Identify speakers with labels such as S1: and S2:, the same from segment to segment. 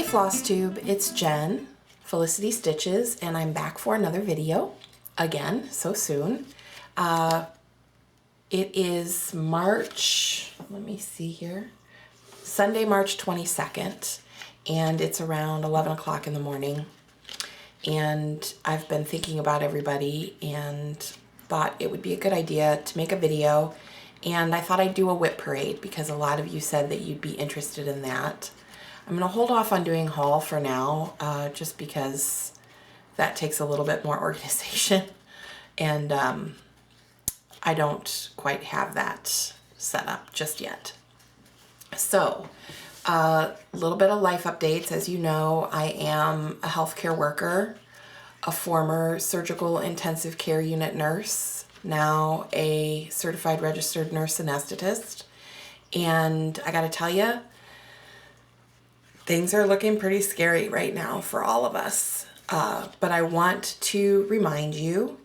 S1: Flosstube, it's Jen, Felicity Stitches, and I'm back for another video, again, so soon. It is March, let me see here, Sunday, March 22nd, and it's around 11 o'clock in the morning. And I've been thinking about everybody and thought it would be a good idea to make a video. And I thought I'd do a WIP parade because a lot of you said that you'd be interested in that. I'm going to hold off on doing haul for now, just because that takes a little bit more organization. And I don't quite have that set up just yet. So, a little bit of life updates. As you know, I am a healthcare worker, a former surgical intensive care unit nurse, now a certified registered nurse anesthetist. And I gotta tell you, things are looking pretty scary right now for all of us. But I want to remind you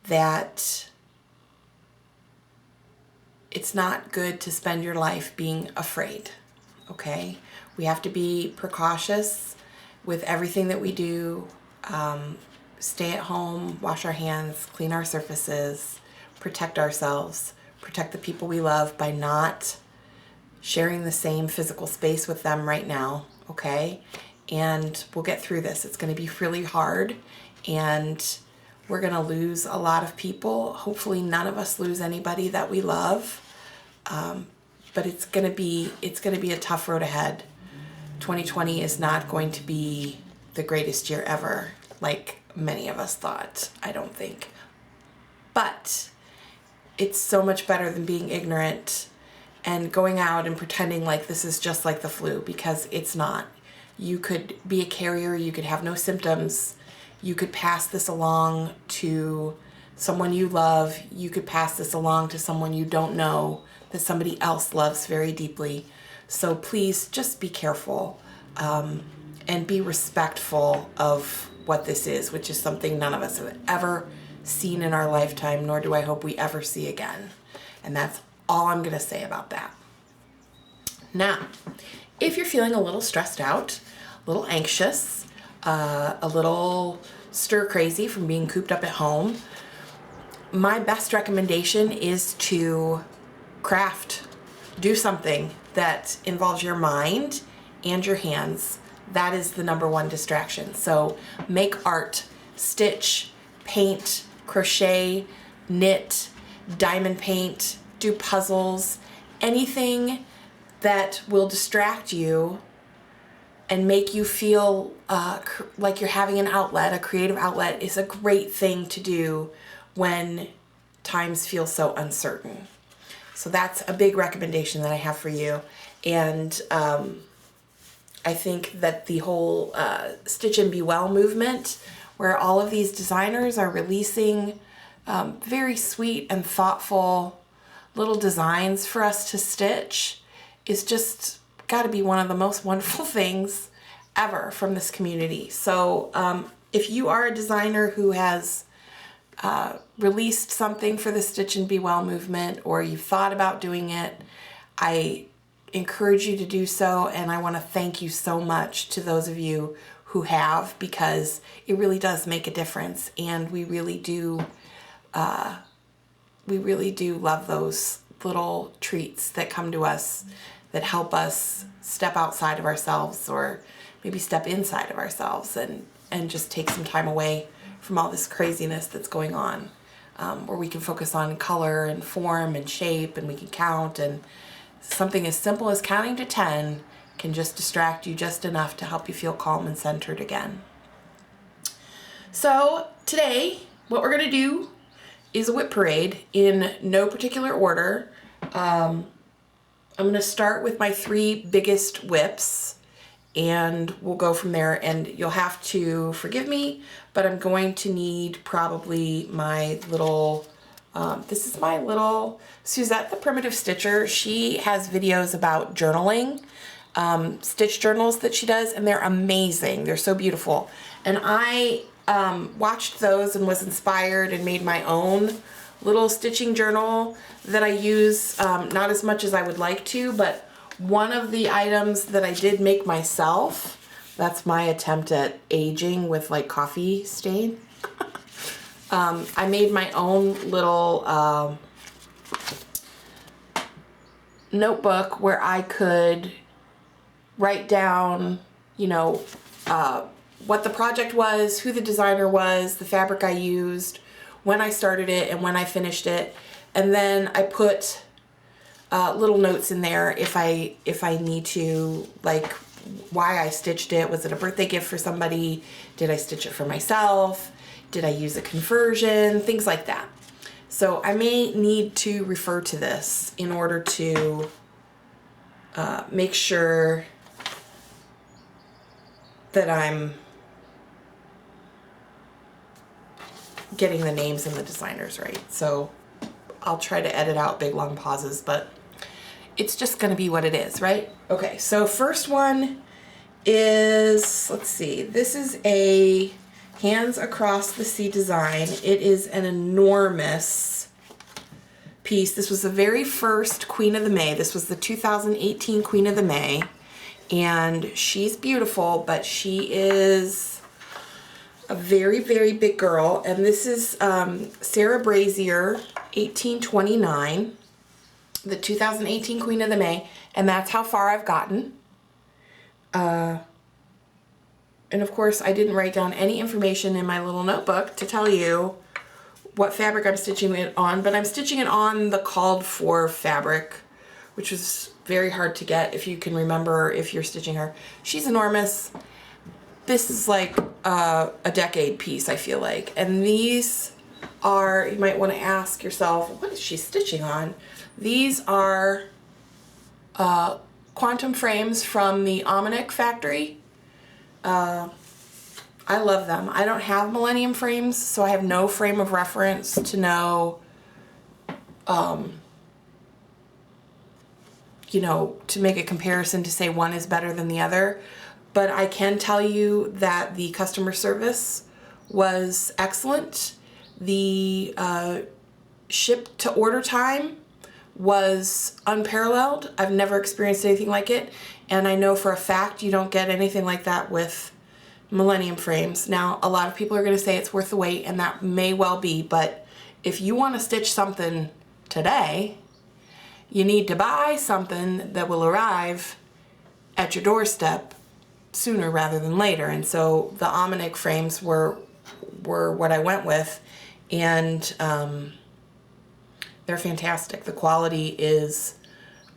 S1: that it's not good to spend your life being afraid, okay? We have to be precautious with everything that we do. Stay at home, wash our hands, clean our surfaces, protect ourselves, protect the people we love by not sharing the same physical space with them right now, okay? And we'll get through this. It's gonna be really hard, and we're gonna lose a lot of people. Hopefully none of us lose anybody that we love, but it's gonna be a tough road ahead. 2020 is not going to be the greatest year ever, like many of us thought, I don't think. But it's so much better than being ignorant and going out and pretending like this is just like the flu, because it's not. You could be a carrier, you could have no symptoms, you could pass this along to someone you love, you could pass this along to someone you don't know that somebody else loves very deeply. So please just be careful and be respectful of what this is, which is something none of us have ever seen in our lifetime, nor do I hope we ever see again. And that's all I'm gonna say about that. Now, if you're feeling a little stressed out, a little anxious, a little stir crazy from being cooped up at home, my best recommendation is to craft. Do something that involves your mind and your hands. That is the #1 distraction. So make art, stitch, paint, crochet, knit, diamond paint, do puzzles, anything that will distract you and make you feel like you're having an outlet. A creative outlet is a great thing to do when times feel so uncertain. So that's a big recommendation that I have for you. And I think that the whole Stitch and Be Well movement, where all of these designers are releasing very sweet and thoughtful little designs for us to stitch, is just got to be one of the most wonderful things ever from this community. So if you are a designer who has released something for the Stitch and Be Well movement, or you've thought about doing it, I encourage you to do so. And I want to thank you so much to those of you who have, because it really does make a difference. And we really do love those little treats that come to us that help us step outside of ourselves, or maybe step inside of ourselves and just take some time away from all this craziness that's going on, where we can focus on color and form and shape, and we can count, and something as simple as counting to 10 can just distract you just enough to help you feel calm and centered again. So today, what we're gonna do is a WIP parade in no particular order. I'm gonna start with my 3 biggest WIPs, and we'll go from there. And you'll have to forgive me, but I'm going to need probably my little, this is my little Suzette the Primitive Stitcher. She has videos about journaling, stitch journals that she does, and they're amazing. They're so beautiful. And I watched those and was inspired and made my own little stitching journal that I use, not as much as I would like to, but one of the items that I did make myself That's my attempt at aging with like coffee stain. I made my own little notebook where I could write down, you know, what the project was, who the designer was, the fabric I used, when I started it and when I finished it. And then I put little notes in there if I need to, like why I stitched it. Was it a birthday gift for somebody? Did I stitch it for myself? Did I use a conversion? Things like that. So I may need to refer to this in order to make sure that I'm getting the names and the designers right. So I'll try to edit out big long pauses, but it's just gonna be what it is, right? Okay, so first one is, let's see, this is a Hands Across the Sea design. It is an enormous piece. This was the very first Queen of the May. This was the 2018 Queen of the May. And she's beautiful, but she is a very, very big girl. And this is Sarah Brazier, 1829, the 2018 Queen of the May. And that's how far I've gotten. And of course, I didn't write down any information in my little notebook to tell you what fabric I'm stitching it on, but I'm stitching it on the called for fabric, which was very hard to get if you can remember if you're stitching her. She's enormous. This is like a decade piece, I feel like. And these are, you might want to ask yourself, what is she stitching on? These are quantum frames from the Almanac factory. I love them. I don't have Millennium frames, so I have no frame of reference to know, you know, to make a comparison to say one is better than the other. But I can tell you that the customer service was excellent. The ship to order time was unparalleled. I've never experienced anything like it. And I know for a fact you don't get anything like that with Millennium frames. Now, a lot of people are going to say it's worth the wait, and that may well be, but if you want to stitch something today, you need to buy something that will arrive at your doorstep sooner rather than later. And so the Almanac frames were what I went with, and they're fantastic. The quality is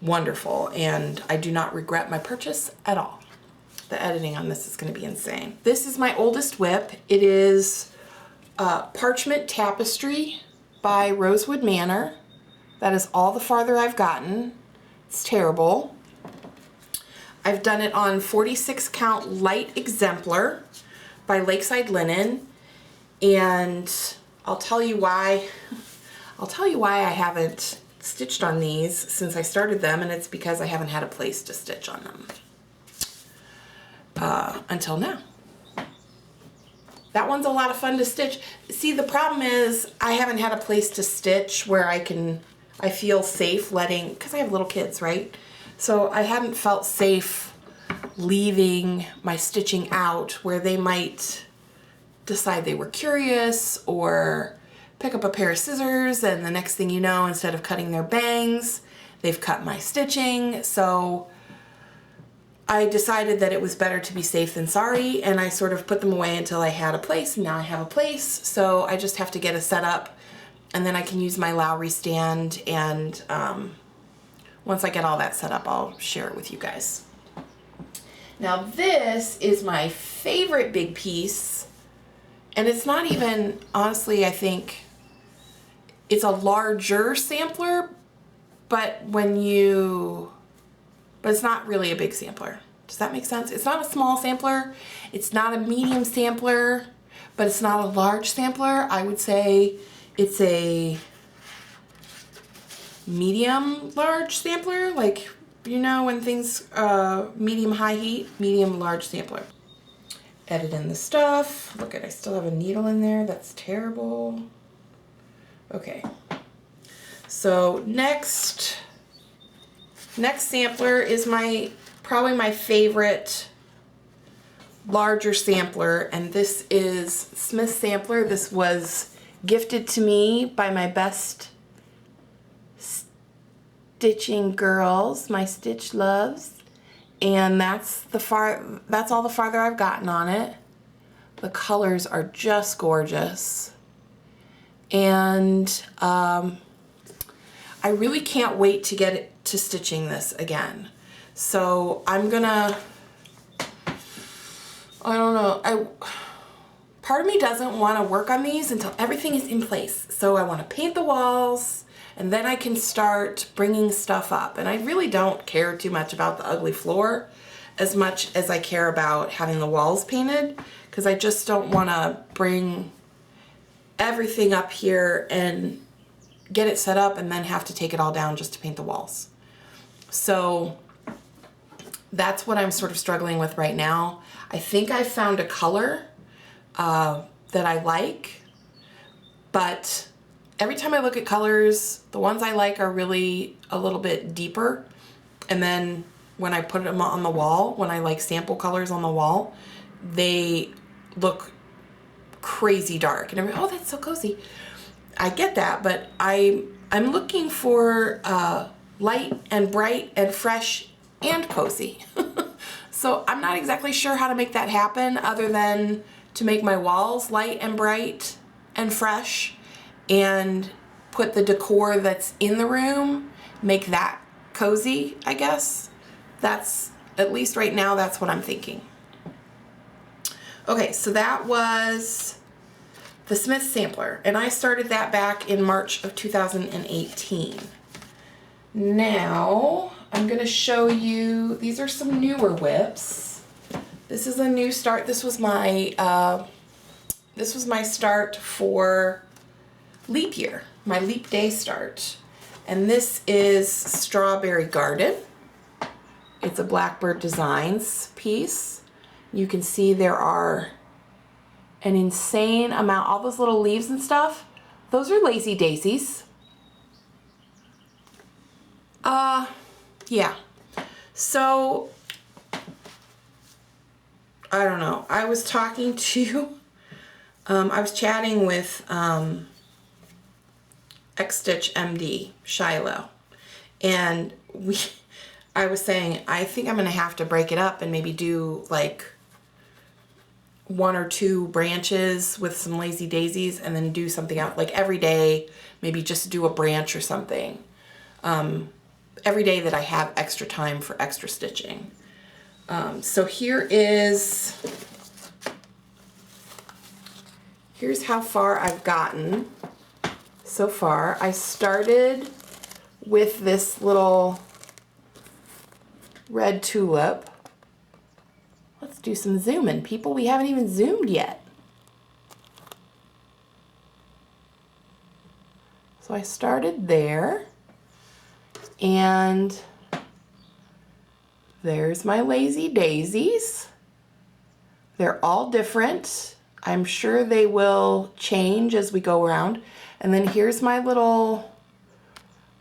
S1: wonderful, and I do not regret my purchase at all. The editing on this is going to be insane. This is my oldest WIP. It is Parchment Tapestry by Rosewood Manor. That is all the farther I've gotten. It's terrible. I've done it on 46 count light exemplar by Lakeside Linen, and I'll tell you why I haven't stitched on these since I started them, and it's because I haven't had a place to stitch on them until now. That one's a lot of fun to stitch. See, the problem is I haven't had a place to stitch where I feel safe letting, because I have little kids, right? So I hadn't felt safe leaving my stitching out where they might decide they were curious or pick up a pair of scissors, and the next thing you know, instead of cutting their bangs, they've cut my stitching. So I decided that it was better to be safe than sorry, and I sort of put them away until I had a place, and now I have a place. So I just have to get a setup, and then I can use my Lowry stand, and once I get all that set up, I'll share it with you guys. Now this is my favorite big piece, and it's not even, honestly, I think it's a larger sampler, but it's not really a big sampler. Does that make sense? It's not a small sampler, it's not a medium sampler, but it's not a large sampler. I would say it's a medium large sampler, like, you know, when things medium high heat, medium large sampler. Edit in the stuff. Look at, I still have a needle in there. That's terrible. Okay. So next sampler is probably my favorite larger sampler, and this is Smith sampler. This was gifted to me by my best stitching girls, my stitch loves, and that's all the farther I've gotten on it. The colors are just gorgeous, and I really can't wait to get it to stitching this again. So I'm gonna, I don't know, part of me doesn't want to work on these until everything is in place. So I want to paint the walls, and then I can start bringing stuff up. And I really don't care too much about the ugly floor as much as I care about having the walls painted, because I just don't want to bring everything up here and get it set up and then have to take it all down just to paint the walls. So that's what I'm sort of struggling with right now. I think I found a color that I like, but every time I look at colors, the ones I like are really a little bit deeper, and then when I put them on the wall, when I like sample colors on the wall, they look crazy dark, and I'm like, oh, that's so cozy. I get that, but I'm looking for light and bright and fresh and cozy. So I'm not exactly sure how to make that happen other than to make my walls light and bright and fresh, and put the decor that's in the room, make that cozy, I guess. That's, at least right now, that's what I'm thinking. Okay, so that was the Smith sampler, and I started that back in March of 2018. Now I'm going to show you, these are some newer WIPs. This is a new start. This was my start for leap year, my leap day start. And this is Strawberry Garden. It's a Blackbird Designs piece. You can see there are an insane amount, all those little leaves and stuff. Those are lazy daisies. Yeah. So, I don't know. I was talking to, I was chatting with X-Stitch MD, Shiloh, and I was saying, I think I'm going to have to break it up and maybe do like 1 or 2 branches with some lazy daisies, and then do something out like every day, maybe just do a branch or something. Every day that I have extra time for extra stitching. So here's how far I've gotten so far. I started with this little red tulip. Let's do some zooming, people. We haven't even zoomed yet. So I started there, and there's my lazy daisies. They're all different. I'm sure they will change as we go around. And then here's my little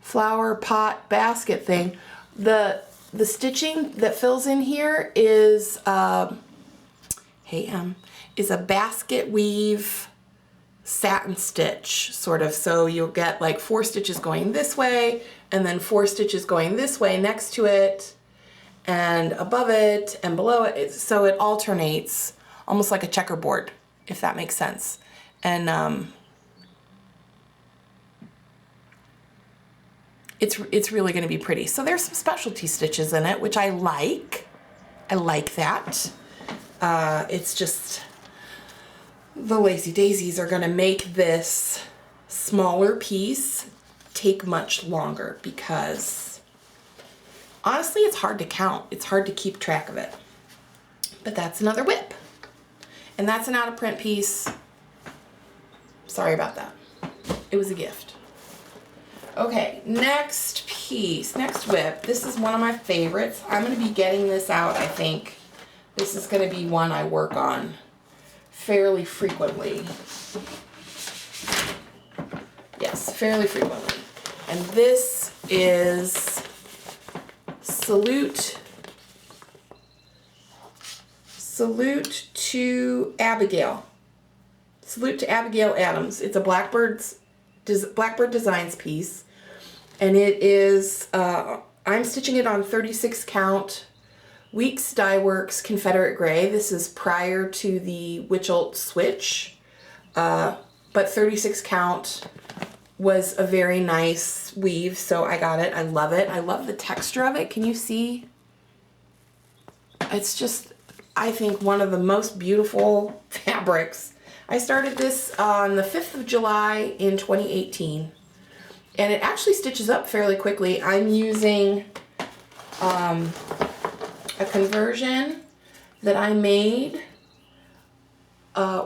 S1: flower pot basket thing. The stitching that fills in here is is a basket weave satin stitch, sort of. So you'll get like 4 stitches going this way, and then 4 stitches going this way next to it, and above it, and below it. So it alternates, almost like a checkerboard, if that makes sense. And it's really going to be pretty. So there's some specialty stitches in it, which I like. I like that. It's just the lazy daisies are going to make this smaller piece take much longer, because honestly, it's hard to count. It's hard to keep track of it. But that's another WIP. And that's an out of print piece. Sorry about that. It was a gift. Okay, next piece, next WIP. This is one of my favorites. I'm going to be getting this out, I think. This is going to be one I work on fairly frequently. Yes, fairly frequently. And this is Salute Salute to Abigail. Salute to Abigail Adams. It's a Blackbird Designs piece. And it is, I'm stitching it on 36 count WIPS Dye Works Confederate Gray. This is prior to the Witchelt switch. But 36 count was a very nice weave, so I got it. I love it. I love the texture of it. Can you see? It's just, I think, one of the most beautiful fabrics. I started this on the 5th of July in 2018, and it actually stitches up fairly quickly. I'm using a conversion that I made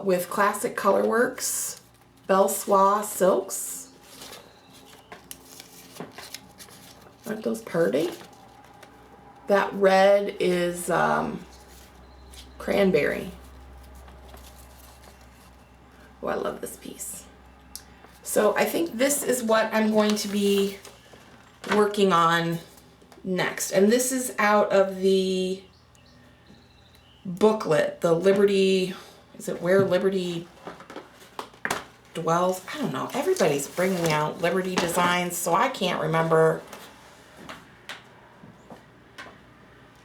S1: with Classic Colorworks Belle Soie silks. Aren't those pretty? That red is cranberry. Oh, I love this piece. So I think this is what I'm going to be working on next. And this is out of the booklet, the Liberty, is it Where Liberty Dwells? I don't know. Everybody's bringing out Liberty designs, so I can't remember.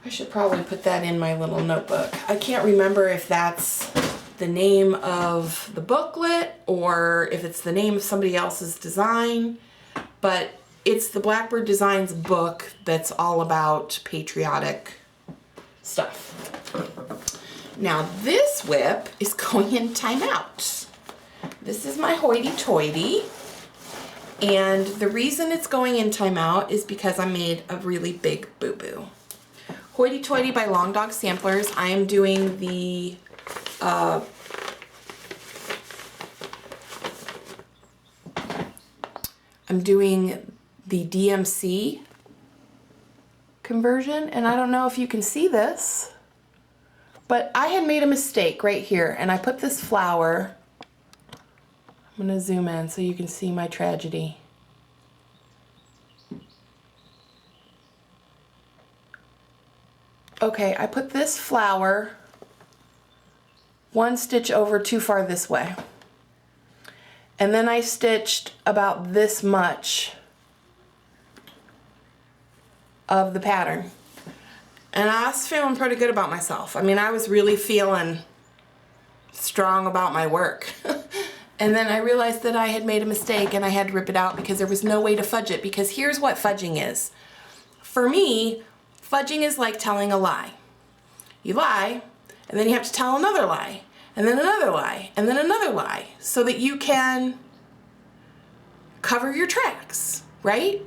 S1: I should probably put that in my little notebook. I can't remember if that's the name of the booklet or if it's the name of somebody else's design, but it's the Blackbird Designs book that's all about patriotic stuff. Now this WIP is going in timeout. This is my hoity-toity, and the reason it's going in timeout is because I made a really big boo-boo. Hoity-toity by Long Dog Samplers. I am doing the DMC conversion, and I don't know if you can see this, but I had made a mistake right here, and I put this flower, I'm going to zoom in so you can see my tragedy. Okay, I put this flower one stitch over too far this way. And then I stitched about this much of the pattern. And I was feeling pretty good about myself. I mean, I was really feeling strong about my work. And then I realized that I had made a mistake and I had to rip it out because there was no way to fudge it. Because here's what fudging is. For me, fudging is like telling a lie. You lie, and then you have to tell another lie, and then another lie, and then another lie, so that you can cover your tracks, right?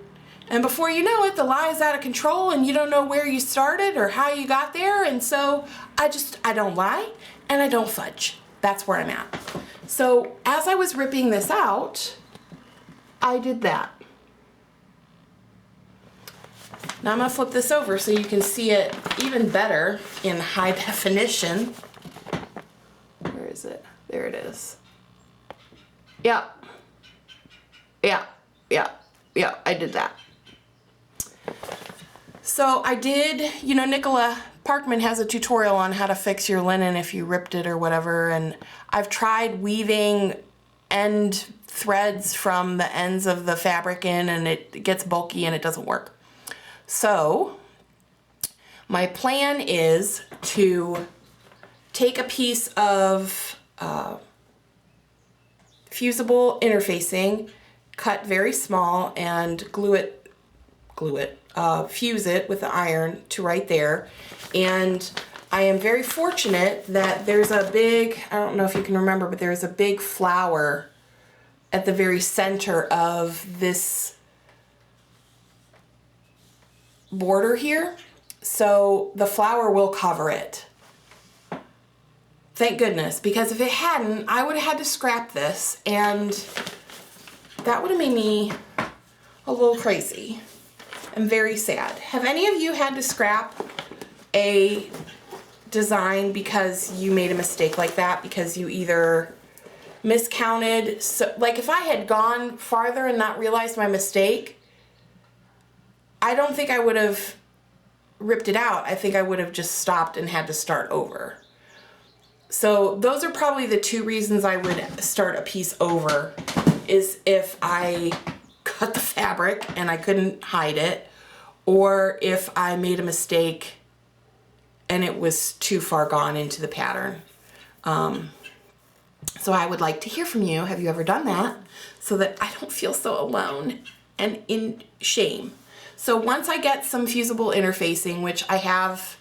S1: And before you know it, the lie is out of control and you don't know where you started or how you got there. And so I don't lie and I don't fudge. That's where I'm at. So as I was ripping this out, I did that. Now I'm going to flip this over so you can see it even better in high definition. Where is it? There it is. Yeah. Yeah. Yeah. Yeah, I did that. So I did, you know, Nicola Parkman has a tutorial on how to fix your linen if you ripped it or whatever, and I've tried weaving end threads from the ends of the fabric in, and it gets bulky and it doesn't work. So my plan is to take a piece of fusible interfacing, cut very small, and fuse it with the iron to right there. And I am very fortunate that there's a big, I don't know if you can remember, but there's a big flower at the very center of this border here. So the flower will cover it. Thank goodness, because if it hadn't, I would have had to scrap this, and that would have made me a little crazy. I'm very sad. Have any of you had to scrap a design because you made a mistake like that, because you either miscounted? So, like, if I had gone farther and not realized my mistake, I don't think I would have ripped it out. I think I would have just stopped and had to start over. So those are probably the two reasons I would start a piece over, is if I cut the fabric and I couldn't hide it, or if I made a mistake and it was too far gone into the pattern. So I would like to hear from you. Have you ever done that? So that I don't feel so alone and in shame. So once I get some fusible interfacing, which I have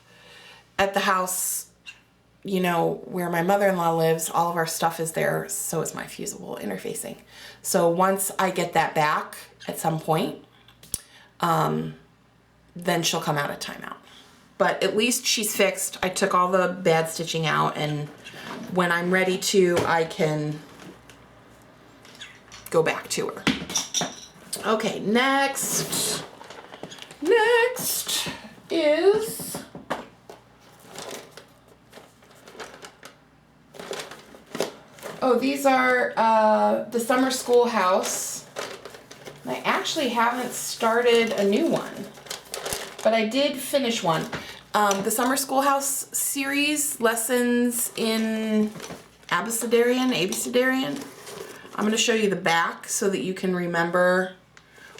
S1: at the house, you know, where my mother-in-law lives, all of our stuff is there, so is my fusible interfacing. So once I get that back at some point, then she'll come out of timeout. But at least she's fixed. I took all the bad stitching out, and when I'm ready to, I can go back to her. Okay, next is these are the summer schoolhouse. I actually haven't started a new one, but I did finish one. The summer schoolhouse series, lessons in Abecedarian. I'm going to show you the back so that you can remember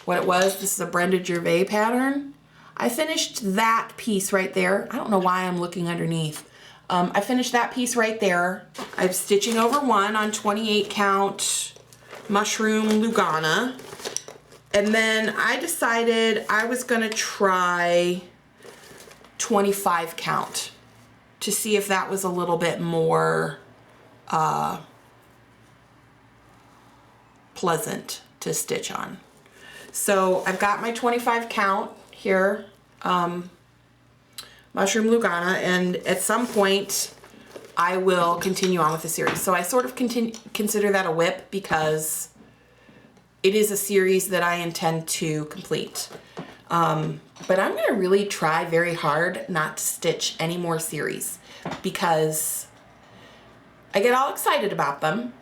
S1: what it was. This is a Brenda Gervais pattern. I finished that piece right there. I don't know why I'm looking underneath. I finished that piece right there. I'm stitching over one on 28 count mushroom Lugana. And then I decided I was going to try 25 count to see if that was a little bit more pleasant to stitch on. So I've got my 25 count here, mushroom Lugana, and at some point I will continue on with the series. So I sort of consider that a WIP because it is a series that I intend to complete. But I'm gonna really try very hard not to stitch any more series because I get all excited about them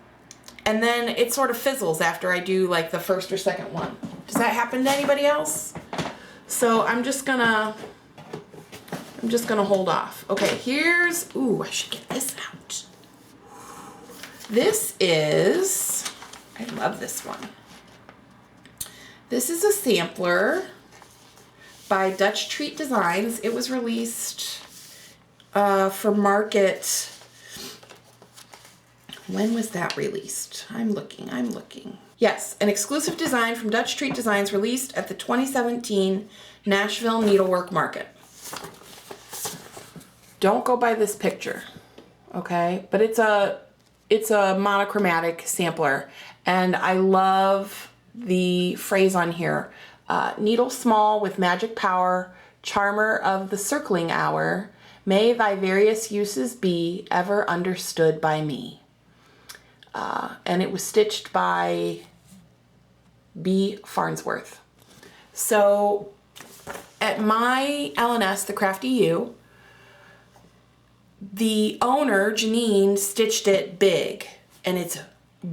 S1: and then it sort of fizzles after I do like the first or second one. Does that happen to anybody else? So I'm just gonna hold off. Okay, here's, ooh, I should get this out. This is, I love this one. This is a sampler by Dutch Treat Designs. It was released for market. When was that released? I'm looking. Yes, an exclusive design from Dutch Treat Designs released at the 2017 Nashville Needlework Market. Don't go by this picture, okay? But it's a monochromatic sampler, and I love the phrase on here. Needle small with magic power, charmer of the circling hour, may thy various uses be ever understood by me. And it was stitched by B. Farnsworth. So at my L&S, the Crafty U, the owner, Janine, stitched it big, and it's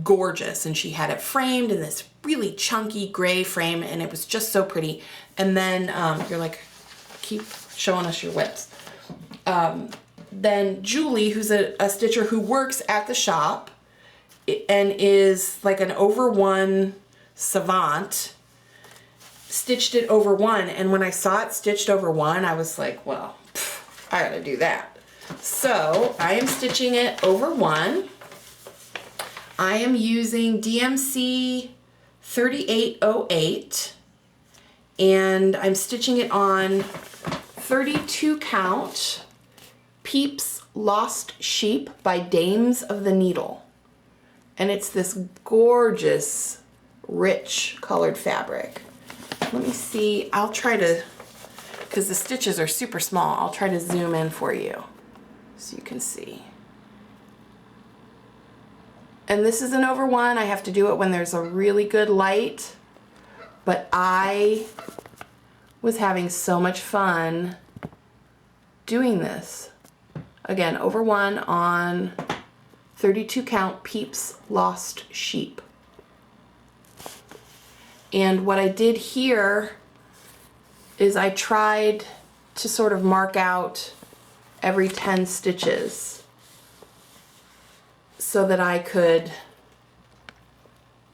S1: gorgeous, and she had it framed in this really chunky gray frame, and it was just so pretty. And then you're like, keep showing us your WIPs. Then Julie, who's a stitcher who works at the shop and is like an over one savant, stitched it over one, and when I saw it stitched over one, I was like, well, I gotta do that. So I am stitching it over one. I am using DMC 3808, and I'm stitching it on 32 count Peeps Lost Sheep by Dames of the Needle. And it's this gorgeous, rich colored fabric. Let me see, I'll try to, because the stitches are super small, I'll try to zoom in for you so you can see. And this is an over one. I have to do it when there's a really good light, but I was having so much fun doing this. Again, over one on 32 count Peeps Lost Sheep. And what I did here is I tried to sort of mark out every 10 stitches. so that I could,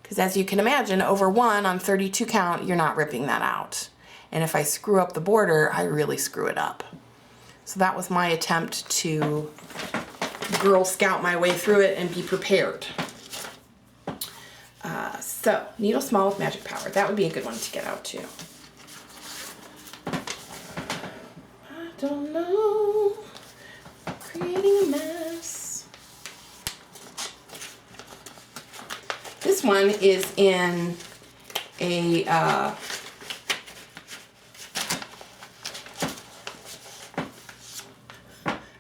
S1: because as you can imagine, over 1 on 32 count, you're not ripping that out. And if I screw up the border, I really screw it up. So that was my attempt to Girl Scout my way through it and be prepared. So, needle small with magic power. That would be a good one to get out too. I don't know. Creating a mess. This one is in a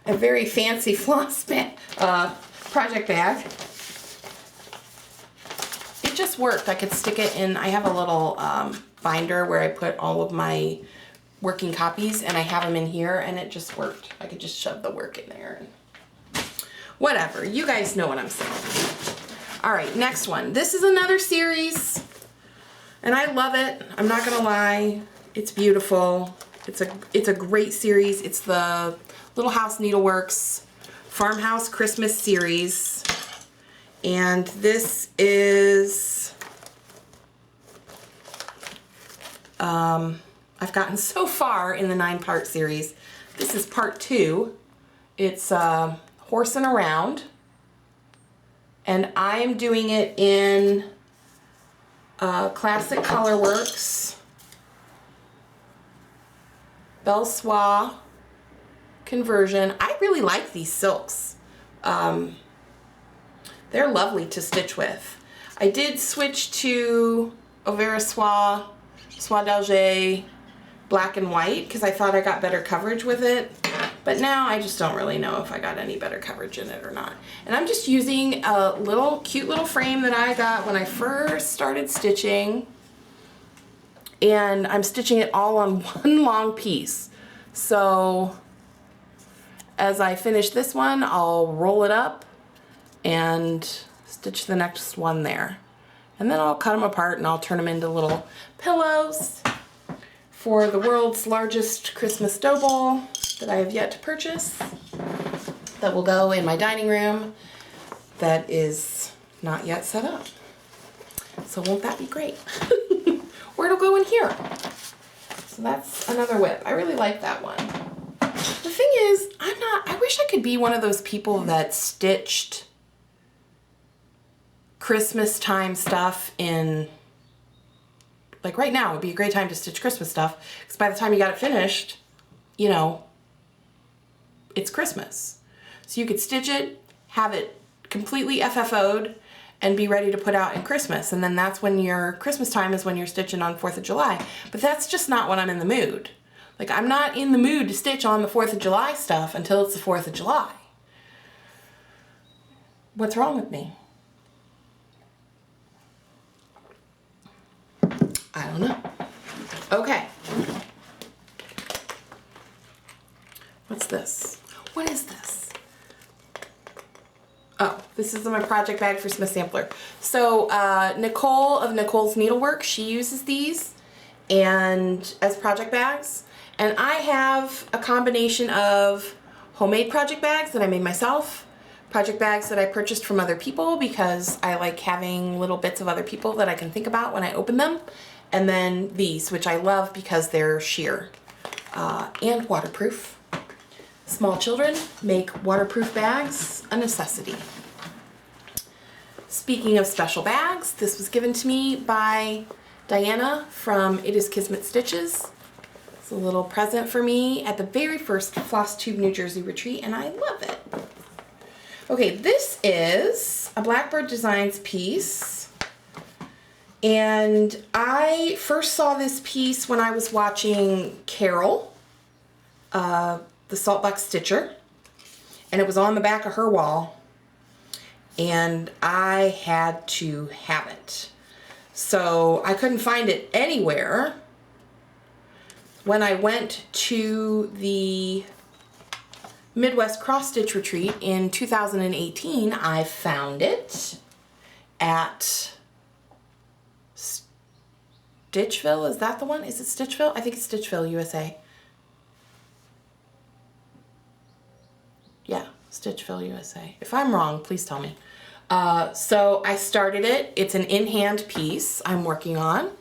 S1: very fancy floss bag, project bag. It just worked. I could stick it in, I have a little binder where I put all of my working copies, and I have them in here, and it just worked. I could just shove the work in there. And whatever. You guys know what I'm saying. All right, next one. This is another series, and I love it. I'm not gonna lie. It's beautiful. It's a great series. It's the Little House Needleworks Farmhouse Christmas series, and this is I've gotten so far in the 9-part series. This is part 2. It's Horsing Around, and I am doing it in Classic Colorworks Belle Soie conversion. I really like these silks. They're lovely to stitch with. I did switch to Auvera Soie, Soie d'Alger, black and white, because I thought I got better coverage with it. But now I just don't really know if I got any better coverage in it or not. And I'm just using a little cute little frame that I got when I first started stitching. And I'm stitching it all on one long piece. So as I finish this one, I'll roll it up and stitch the next one there. And then I'll cut them apart and I'll turn them into little pillows for the world's largest Christmas dough bowl that I have yet to purchase, that will go in my dining room that is not yet set up. So won't that be great? Or it'll go in here. So that's another WIP. I really like that one. The thing is, I wish I could be one of those people that stitched Christmas time stuff in, like right now would be a great time to stitch Christmas stuff, because by the time you got it finished, you know, it's Christmas. So you could stitch it, have it completely FFO'd, and be ready to put out in Christmas. And then that's when your Christmas time is when you're stitching on 4th of July. But that's just not when I'm in the mood. Like, I'm not in the mood to stitch on the 4th of July stuff until it's the 4th of July. What's wrong with me? I don't know. Okay. What's this? What is this? Oh, this is my project bag for Smith Sampler. So Nicole of Nicole's Needlework, she uses these and as project bags. And I have a combination of homemade project bags that I made myself, project bags that I purchased from other people because I like having little bits of other people that I can think about when I open them, and then these, which I love because they're sheer and waterproof. Small children make waterproof bags a necessity. Speaking of special bags, this was given to me by Diana from It Is Kismet Stitches. It's a little present for me at the very first Flosstube, New Jersey retreat, and I love it. Okay, this is a Blackbird Designs piece, and I first saw this piece when I was watching Carol, the Saltbuck Stitcher, and it was on the back of her wall, and I had to have it. So I couldn't find it anywhere. When I went to the Midwest Cross Stitch Retreat in 2018, I found it at Stitchville. Is that the one? Is it Stitchville? I think it's Stitchville, USA. Yeah, Stitchville, USA. If I'm wrong, please tell me. So I started it. It's an in-hand piece I'm working on.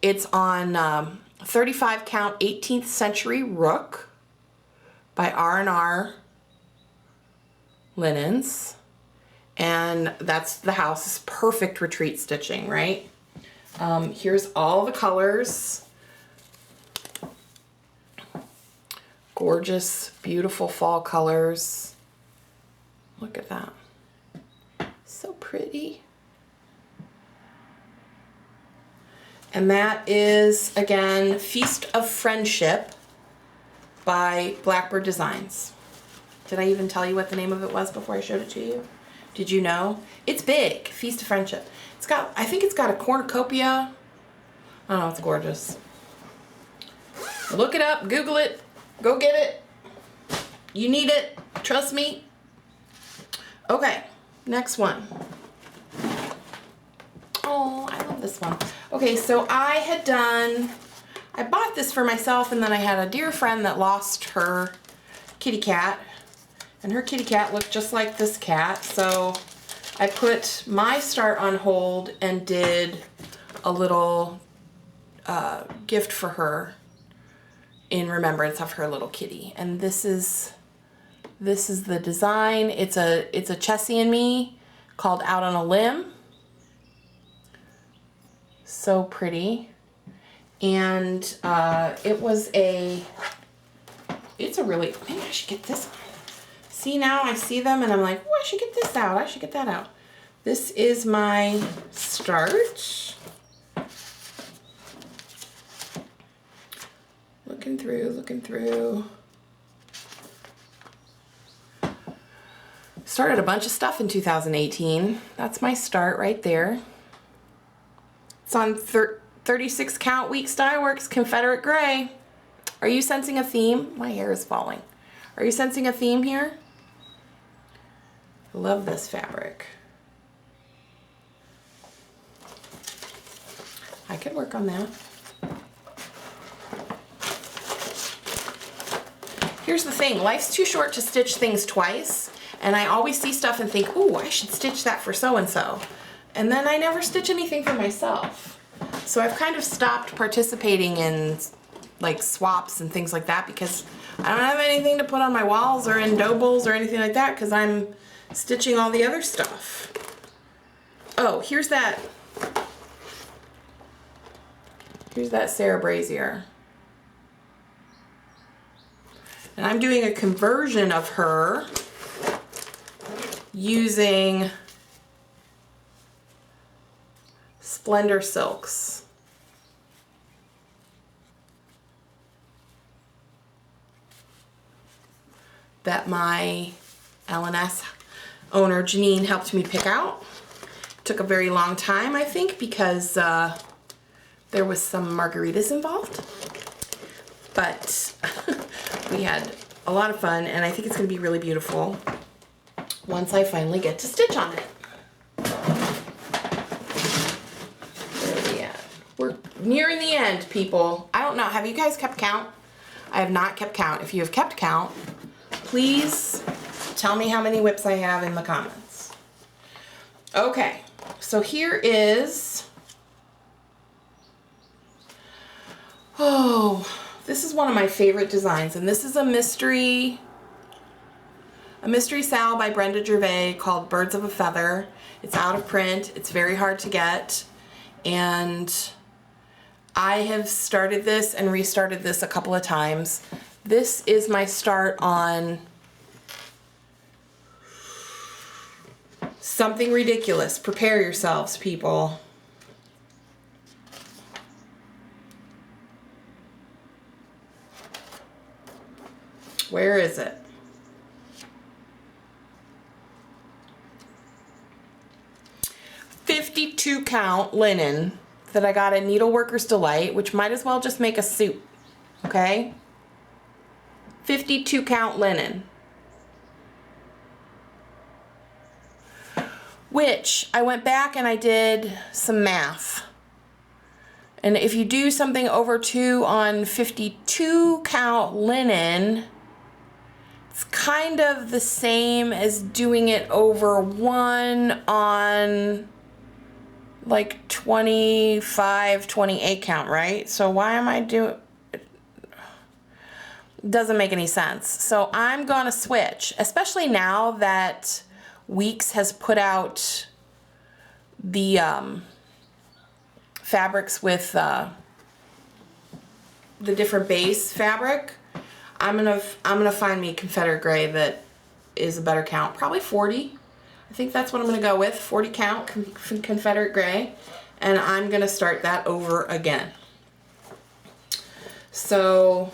S1: It's on 35 count 18th century rook by R&R linens. And that's the house. It's perfect retreat stitching, right? Here's all the colors. Gorgeous, beautiful fall colors. Look at that. So pretty. And that is, again, Feast of Friendship by Blackbird Designs. Did I even tell you what the name of it was before I showed it to you? Did you know? It's big, Feast of Friendship. It's got, I think it's got a cornucopia. I don't know, it's gorgeous. Look it up, Google it, go get it. You need it, trust me. Okay, next one. Oh, I love this one. Okay, so I bought this for myself, and then I had a dear friend that lost her kitty cat. And her kitty cat looked just like this cat, so I put my start on hold and did a little gift for her in remembrance of her little kitty. And this is the design. It's a Chessie and Me called Out on a Limb. So pretty. And it's a really, maybe I should get this on. See, now I see them and I'm like, oh, I should get this out. I should get that out. This is my start. Looking through. Started a bunch of stuff in 2018. That's my start right there. It's on 36 count Weeks Dye Works Confederate Gray. Are you sensing a theme? My hair is falling. Are you sensing a theme here? I love this fabric. I could work on that. Here's the thing, life's too short to stitch things twice, and I always see stuff and think, ooh, I should stitch that for so-and-so. And then I never stitch anything for myself. So I've kind of stopped participating in like swaps and things like that because I don't have anything to put on my walls or in doubles or anything like that because I'm stitching all the other stuff. Oh, here's that Sarah Brazier. And I'm doing a conversion of her using Splendor Silks. That my L&S owner Janine helped me pick out. Took a very long time, I think, because there was some margaritas involved. But we had a lot of fun, and I think it's going to be really beautiful once I finally get to stitch on it. Where are we at? We're nearing the end, people. I don't know. Have you guys kept count? I have not kept count. If you have kept count, please tell me how many WIPs I have in the comments. Okay, so here is, this is one of my favorite designs, and this is a mystery sal by Brenda Gervais called Birds of a Feather. It's out of print. It's very hard to get, and I have started this and restarted this a couple of times. This is my start on something ridiculous. Prepare yourselves, people. Where is it? .52 count linen that I got at Needleworker's Delight, which might as well just make a suit, okay? 52 count linen. Which I went back and I did some math. And if you do something over 2 on 52 count linen, It's kind of the same as doing it over one on like 25, 28 count, right? So why am I doing, doesn't make any sense. So I'm gonna switch, especially now that WIPS has put out the fabrics with the different base fabric. I'm gonna find me Confederate gray that is a better count, probably 40. I think that's what I'm gonna go with, 40 count Confederate gray, and I'm gonna start that over again. So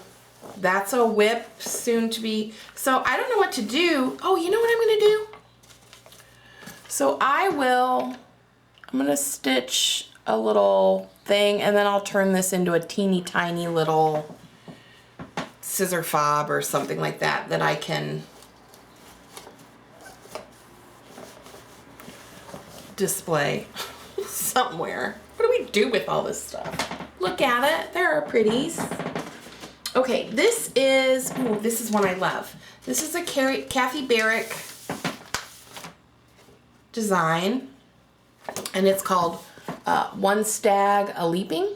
S1: that's a whip, soon to be. So I don't know what to do. Oh, you know what I'm gonna do? So I'm gonna stitch a little thing, and then I'll turn this into a teeny tiny little scissor fob or something like that that I can display somewhere. What do we do with all this stuff? Look at it, there are pretties. Okay, this is one I love. This is a Kathy Barrick design, and it's called One Stag a Leaping.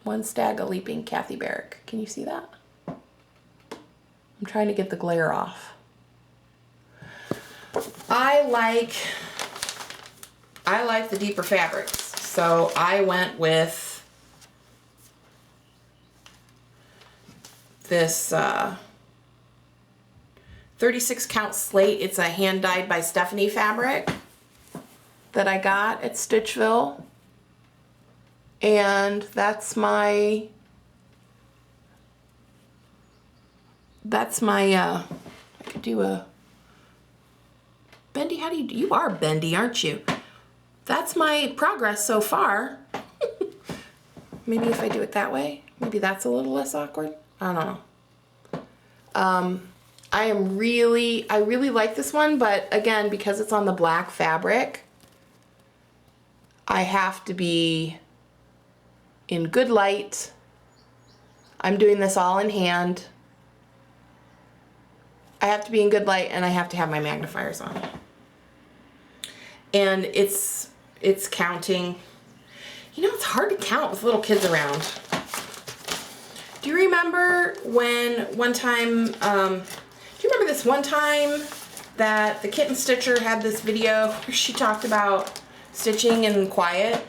S1: One Stag a Leaping, Kathy Barrick. Can you see that? I'm trying to get the glare off. I like the deeper fabrics, so I went with this 36 count slate. It's a hand dyed by Stephanie fabric that I got at Stitchville. And that's my I could do a bendy. How do you are bendy, aren't you? That's my progress so far. Maybe if I do it that way, maybe that's a little less awkward. I don't know. I really like this one, but again, because it's on the black fabric, I have to be in good light. I'm doing this all in hand. I have to be in good light, and I have to have my magnifiers on. And it's counting. You know, it's hard to count with little kids around. Do you remember when one time, do you remember this one time that the Kitten Stitcher had this video where she talked about stitching in quiet?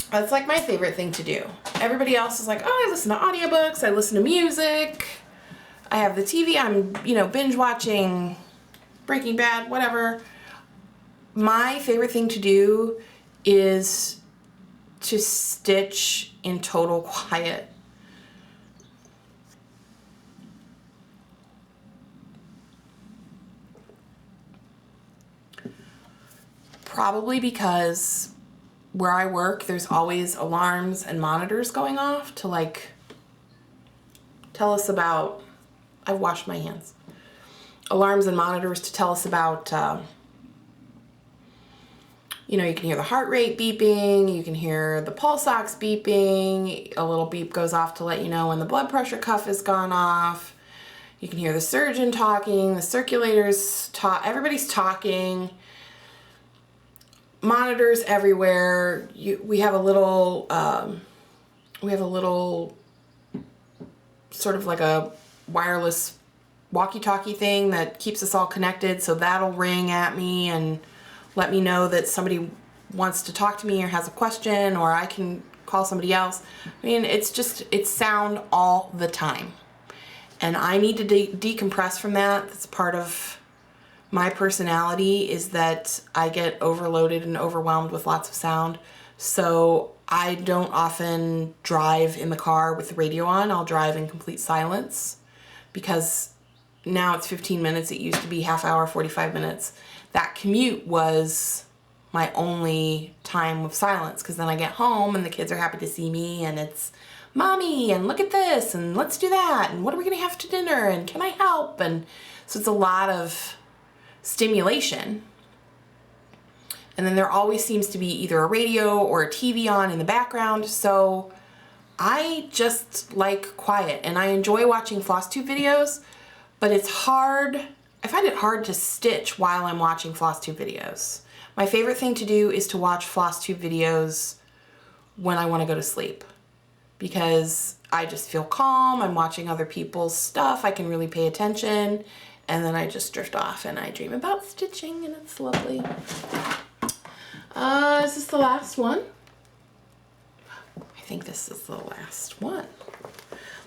S1: That's like my favorite thing to do. Everybody else is like, oh, I listen to audiobooks, I listen to music, I have the TV, I'm, binge watching Breaking Bad, whatever. My favorite thing to do is to stitch in total quiet. Probably because where I work, there's always alarms and monitors going off to tell us about, I've washed my hands. Alarms and monitors to tell us about, you can hear the heart rate beeping, you can hear the pulse ox beeping, a little beep goes off to let you know when the blood pressure cuff has gone off. You can hear the surgeon talking, the circulators everybody's talking. Monitors everywhere. We have a little sort of like a wireless walkie-talkie thing that keeps us all connected, so that'll ring at me and let me know that somebody wants to talk to me or has a question, or I can call somebody else. I mean, it's sound all the time, and I need to decompress from that. That's part of my personality, is that I get overloaded and overwhelmed with lots of sound. So I don't often drive in the car with the radio on. I'll drive in complete silence, because now it's 15 minutes. It used to be half hour, 45 minutes. That commute was my only time of silence, because then I get home and the kids are happy to see me, and it's mommy and look at this and let's do that and what are we gonna have for dinner and can I help? And so it's a lot of stimulation. And then there always seems to be either a radio or a TV on in the background. So I just like quiet, and I enjoy watching Flosstube videos, but it's hard. I find it hard to stitch while I'm watching Flosstube videos. My favorite thing to do is to watch Flosstube videos when I want to go to sleep, because I just feel calm. I'm watching other people's stuff. I can really pay attention, and then I just drift off and I dream about stitching, and it's lovely. Is this the last one? I think this is the last one.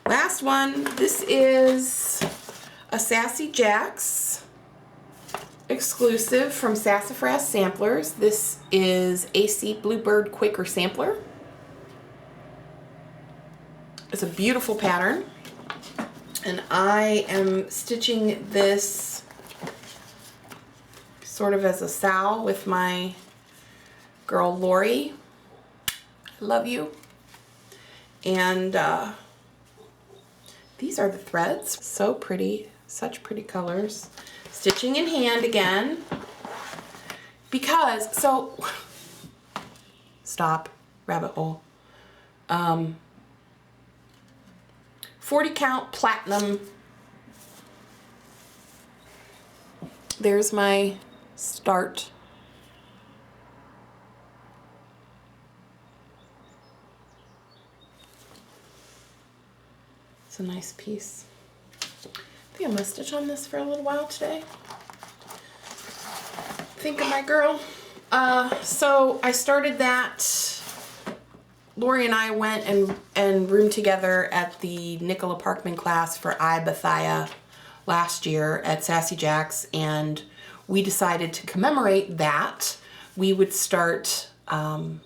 S1: Last one. This is a Sassy Jacks exclusive from Sassafras Samplers. This is AC Bluebird Quaker Sampler. It's a beautiful pattern, and I am stitching this sort of as a sal with my girl Lori. I love you. And these are the threads. So pretty, such pretty colors. Stitching in hand again, because, so, stop, rabbit hole. 40 count platinum. There's my start. It's a nice piece. I think I'm gonna stitch on this for a little while today. Think of my girl. So I started that. Lori and I went and roomed together at the Nicola Parkman class for Abecedarian last year at Sassy Jacks, and we decided to commemorate that we would start that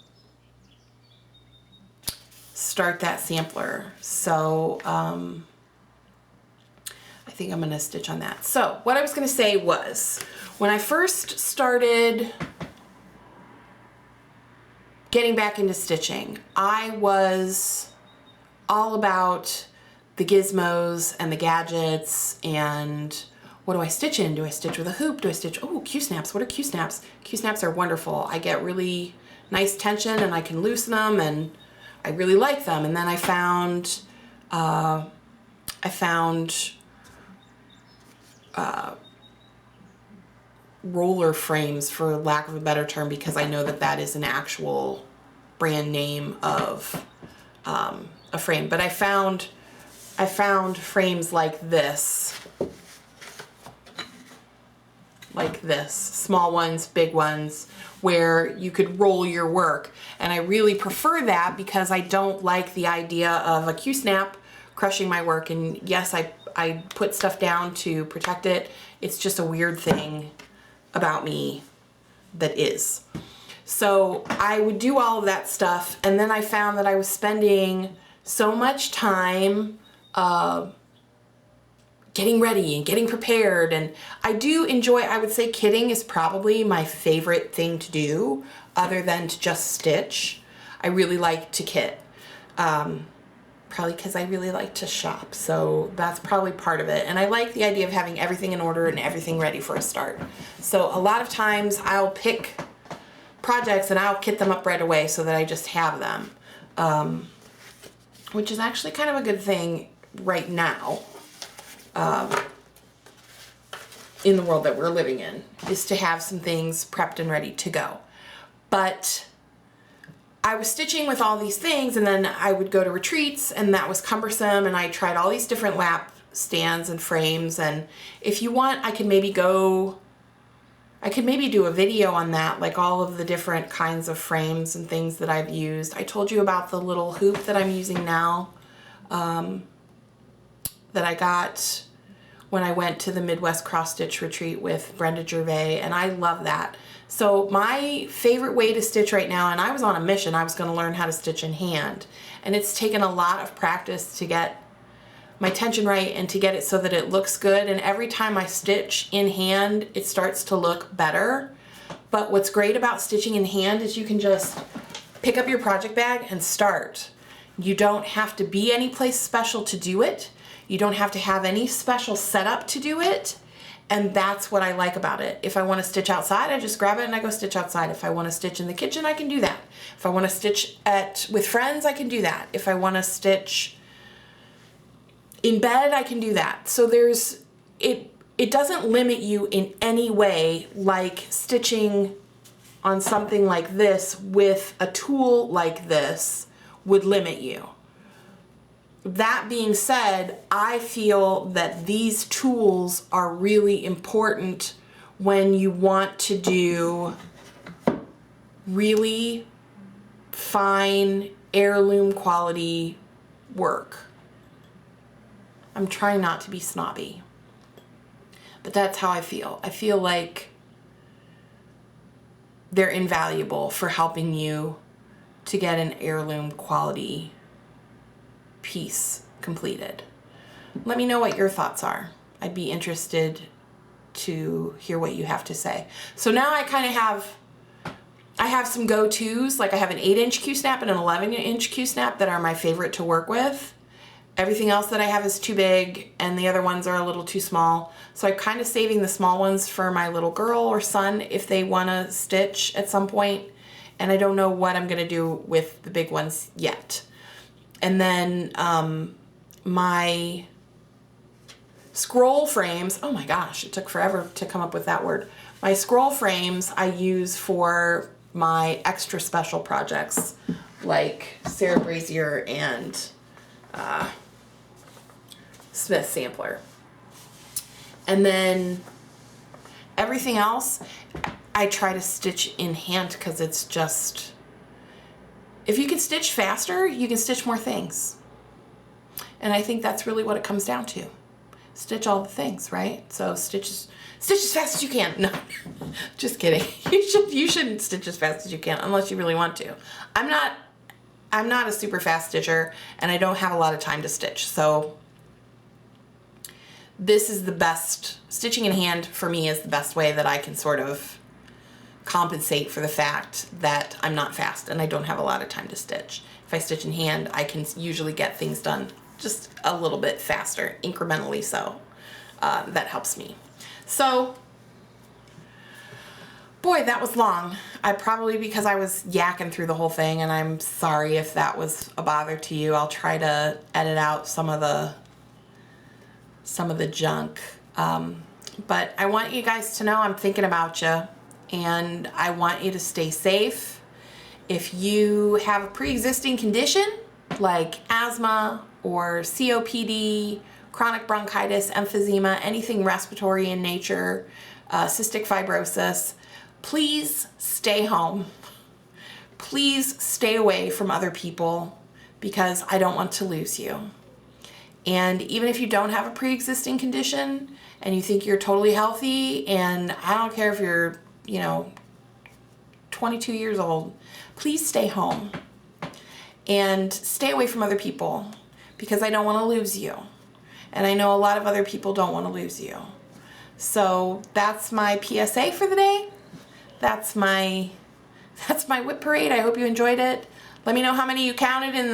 S1: sampler. So I think I'm gonna stitch on that. So what I was gonna say was, when I first started getting back into stitching, I was all about the gizmos and the gadgets and what do I stitch in? Do I stitch with a hoop? Do I stitch, oh, Q-snaps, what are Q-snaps? Q-snaps are wonderful. I get really nice tension and I can loosen them, and I really like them. And then I found roller frames, for lack of a better term, because I know that that is an actual brand name of a frame. But I found frames like this, small ones, big ones, where you could roll your work. And I really prefer that because I don't like the idea of a Q-snap crushing my work. And yes, I put stuff down to protect it. It's just a weird thing about me that is. So I would do all of that stuff, and then I found that I was spending so much time getting ready and getting prepared. And I do enjoy, I would say kitting is probably my favorite thing to do other than to just stitch. I really like to kit. Probably because I really like to shop, so that's probably part of it. And I like the idea of having everything in order and everything ready for a start. So a lot of times I'll pick projects and I'll kit them up right away so that I just have them, which is actually kind of a good thing right now in the world that we're living in, is to have some things prepped and ready to go. But I was stitching with all these things, and then I would go to retreats, and that was cumbersome, and I tried all these different lap stands and frames. And if you want, I could maybe do a video on that, like all of the different kinds of frames and things that I've used. I told you about the little hoop that I'm using now, that I got when I went to the Midwest Cross Stitch Retreat with Brenda Gervais, and I love that. So my favorite way to stitch right now, and I was on a mission, I was going to learn how to stitch in hand, and it's taken a lot of practice to get my tension right and to get it so that it looks good. And every time I stitch in hand, it starts to look better. But what's great about stitching in hand is you can just pick up your project bag and start. You don't have to be any place special to do it. You don't have to have any special setup to do it. And that's what I like about it. If I want to stitch outside, I just grab it and I go stitch outside. If I want to stitch in the kitchen, I can do that. If I want to stitch with friends, I can do that. If I want to stitch in bed, I can do that. So it doesn't limit you in any way, like stitching on something like this with a tool like this would limit you. That being said, I feel that these tools are really important when you want to do really fine heirloom quality work. I'm trying not to be snobby, but that's how I feel. I feel like they're invaluable for helping you to get an heirloom quality piece completed. Let me know what your thoughts are. I'd be interested to hear what you have to say. So now I kind of have some go-tos, like I have an 8-inch Q-snap and an 11-inch Q-snap that are my favorite to work with. Everything else that I have is too big and the other ones are a little too small. So I'm kind of saving the small ones for my little girl or son if they want to stitch at some point. And I don't know what I'm going to do with the big ones yet. And then my scroll frames, oh my gosh, it took forever to come up with that word. My scroll frames I use for my extra special projects like Sarah Brazier and Smith Sampler. And then everything else I try to stitch in hand because it's just, if you can stitch faster, you can stitch more things. And I think that's really what it comes down to. Stitch all the things, right? So stitch as fast as you can. No, just kidding. You shouldn't stitch as fast as you can unless you really want to. I'm not a super fast stitcher and I don't have a lot of time to stitch. So this is the best, stitching in hand for me is the best way that I can sort of compensate for the fact that I'm not fast and I don't have a lot of time to stitch. If I stitch in hand, I can usually get things done just a little bit faster, incrementally so. That helps me. So, boy, that was long. Because I was yakking through the whole thing, and I'm sorry if that was a bother to you. I'll try to edit out some of the junk. But I want you guys to know I'm thinking about you, and I want you to stay safe. If you have a pre-existing condition like asthma or COPD, chronic bronchitis, emphysema, anything respiratory in nature, cystic fibrosis, please stay home. Please stay away from other people because I don't want to lose you. And even if you don't have a pre-existing condition and you think you're totally healthy, and I don't care if you're, 22 years old, please stay home and stay away from other people because I don't want to lose you. And I know a lot of other people don't want to lose you. So that's my PSA for the day. That's my WIP parade. I hope you enjoyed it. Let me know how many you counted in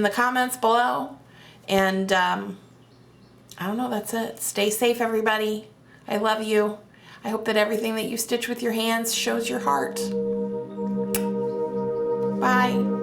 S1: the comments below. And I don't know, that's it. Stay safe, everybody. I love you. I hope that everything that you stitch with your hands shows your heart. Bye.